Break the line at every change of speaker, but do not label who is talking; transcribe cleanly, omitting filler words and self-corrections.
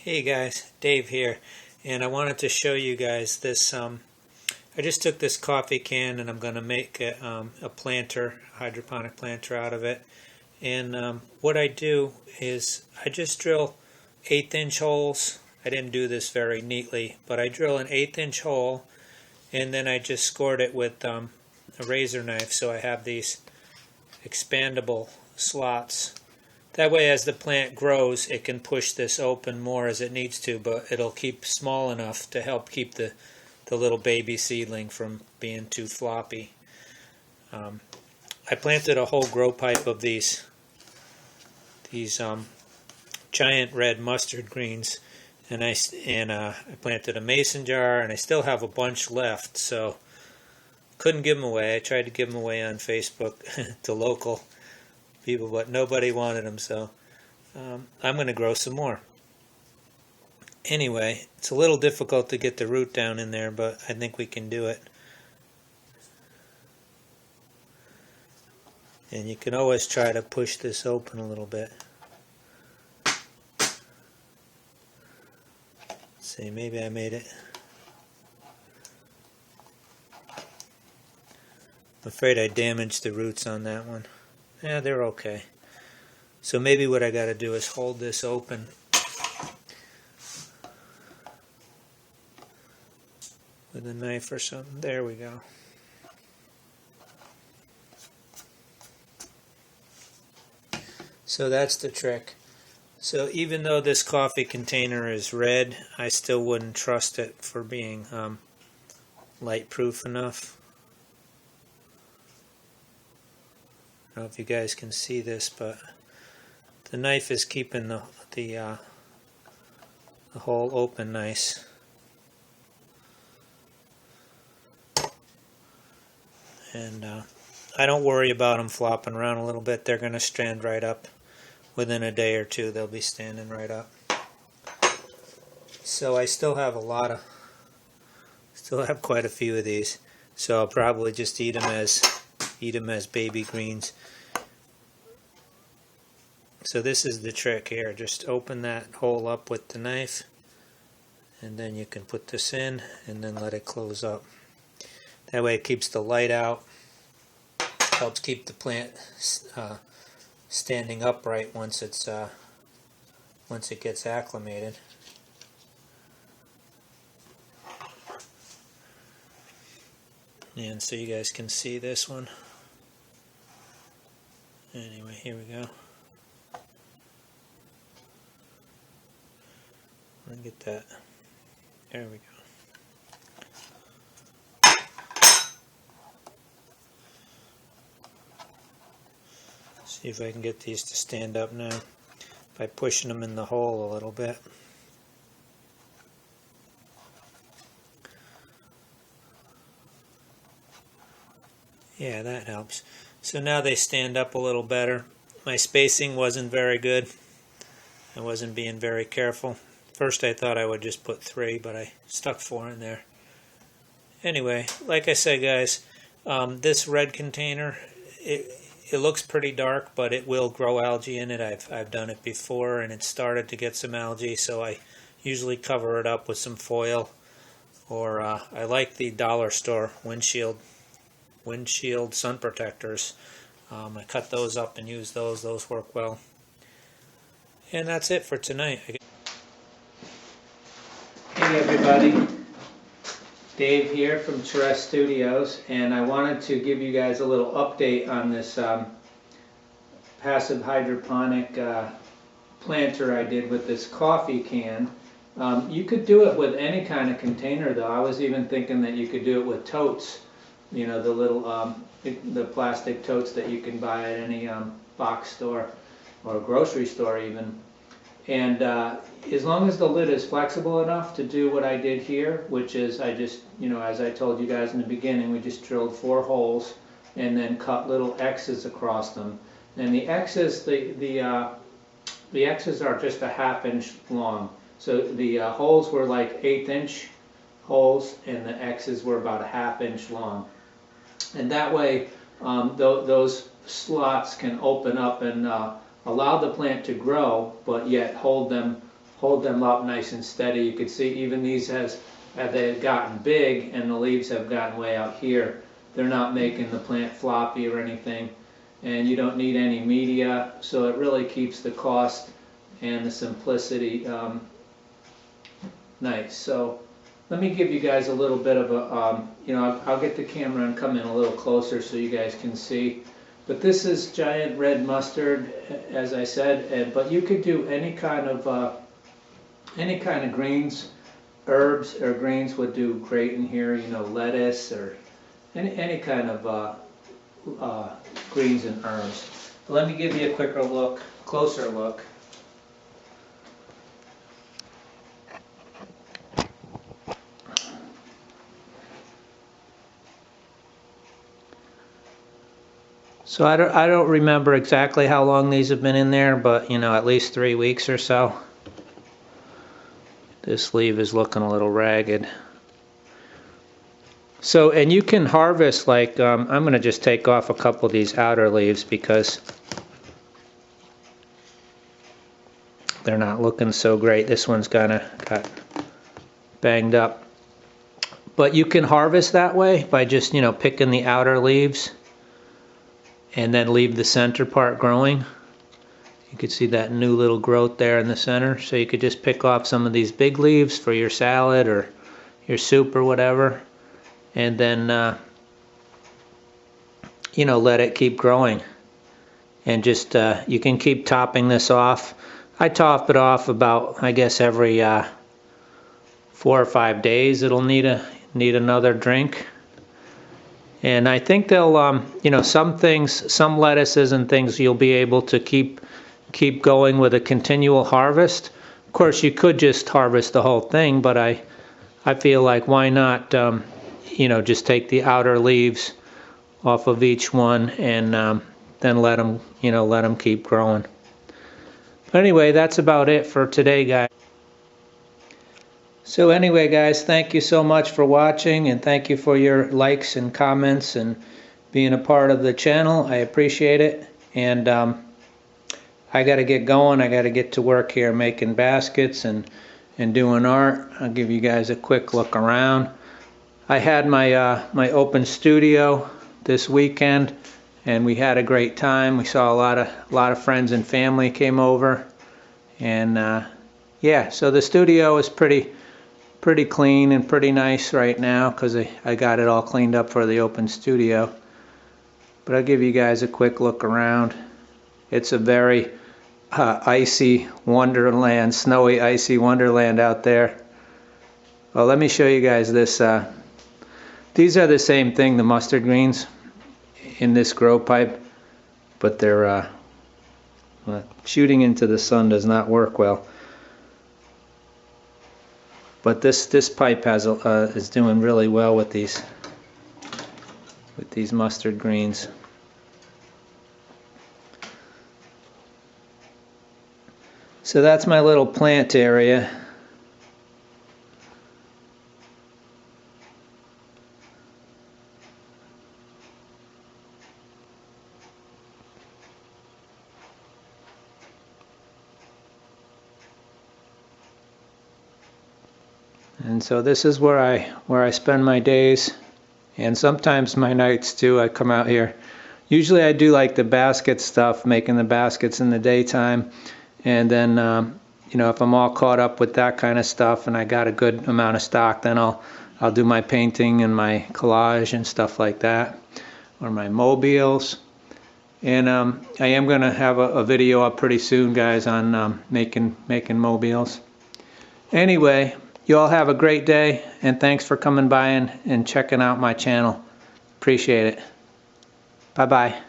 Hey guys, Dave here, and I wanted to show you guys this. I just took this coffee can and I'm going to make a planter, a hydroponic planter out of it. And what I do is I just drill 1/8" holes. I didn't do this very neatly, but I drill an 1/8" hole, and then I just scored it with a razor knife, so I have these expandable slots. That way, as the plant grows, it can push this open more as it needs to, but it'll keep small enough to help keep the little baby seedling from being too floppy. I planted a whole grow pipe of these giant red mustard greens, and I planted a mason jar, and I still have a bunch left, so couldn't give them away. I tried to give them away on Facebook to local people, but nobody wanted them, so I'm going to grow some more. Anyway, it's a little difficult to get the root down in there, but I think we can do it. And you can always try to push this open a little bit. Let's see, maybe I made it. I'm afraid I damaged the roots on that one. Yeah, they're okay. So maybe what I got to do is hold this open with a knife or something. There we go. So that's the trick. So even though this coffee container is red, I still wouldn't trust it for being light proof enough. I don't know if you guys can see this, but the knife is keeping the hole open nice. And I don't worry about them flopping around a little bit. They're going to stand right up. Within a day or two, they'll be standing right up. So I still have quite a few of these. So I'll probably just eat them as baby greens. So this is the trick here. Just open that hole up with the knife, and then you can put this in and then let it close up. That way it keeps the light out, helps keep the plant standing upright once it gets acclimated. And so you guys can see this one. Anyway, here we go. Let me get that. There we go. See if I can get these to stand up now by pushing them in the hole a little bit. Yeah, that helps. So now they stand up a little better. My spacing wasn't very good. I wasn't being very careful. First I thought I would just put 3, but I stuck 4 in there. Anyway, like I said, guys, this red container, it looks pretty dark, but it will grow algae in it. I've done it before, and it started to get some algae, so I usually cover it up with some foil, or I like the dollar store windshield sun protectors. I cut those up and use those. Those work well. And that's it for tonight. Hey everybody, Dave here from Terrestrial Studios, and I wanted to give you guys a little update on this passive hydroponic planter I did with this coffee can. You could do it with any kind of container though. I was even thinking that you could do it with totes, you know, the little the plastic totes that you can buy at any box store or grocery store even. And as long as the lid is flexible enough to do what I did here, which is I just, you know, as I told you guys in the beginning, we just drilled 4 holes and then cut little X's across them. And the X's, the X's are just a 1/2 inch long. So the holes were like 1/8" holes, and the X's were about a 1/2 inch long. And that way, those slots can open up and allow the plant to grow, but yet hold them hold them up nice and steady. You can see even these as they've gotten big and the leaves have gotten way out here, they're not making the plant floppy or anything. And you don't need any media, so it really keeps the cost and the simplicity nice. So let me give you guys a little bit of a, I'll get the camera and come in a little closer so you guys can see. But this is giant red mustard, as I said, but you could do any kind of greens. Herbs or greens would do great in here, lettuce or any kind of greens and herbs. But let me give you a closer look. So I don't remember exactly how long these have been in there, but at least 3 weeks or so. This leaf is looking a little ragged. So, and you can harvest like, I'm going to just take off a couple of these outer leaves because they're not looking so great. This one's got banged up. But you can harvest that way by just, picking the outer leaves and then leave the center part growing. You can see that new little growth there in the center. So you could just pick off some of these big leaves for your salad or your soup or whatever. And then, let it keep growing. And just, you can keep topping this off. I top it off about, I guess, every 4 or 5 days. It'll need another drink. And I think they'll, some lettuces and things you'll be able to keep going with a continual harvest. Of course, you could just harvest the whole thing, but I feel like why not, just take the outer leaves off of each one and then let them keep growing. But anyway, that's about it for today, guys. So anyway, guys, thank you so much for watching, and thank you for your likes and comments and being a part of the channel. I appreciate it. And I got to get going. I got to get to work here making baskets and doing art. I'll give you guys a quick look around. I had my my open studio this weekend, and we had a great time. We saw a lot of friends and family came over, and yeah, so the studio is pretty clean and pretty nice right now because I got it all cleaned up for the open studio. But I'll give you guys a quick look around. It's a very icy wonderland, snowy icy wonderland out there. Well, let me show you guys this. These are the same thing, the mustard greens in this grow pipe, but they're shooting into the sun does not work well. But this pipe is doing really well with these mustard greens. So that's my little plant area. And so this is where I spend my days, and sometimes my nights too. I come out here. Usually I do like the basket stuff, making the baskets in the daytime, and then if I'm all caught up with that kind of stuff and I got a good amount of stock, then I'll do my painting and my collage and stuff like that, or my mobiles. And I am going to have a video up pretty soon, guys, on making mobiles. Anyway, you all have a great day, and thanks for coming by and checking out my channel. Appreciate it. Bye-bye.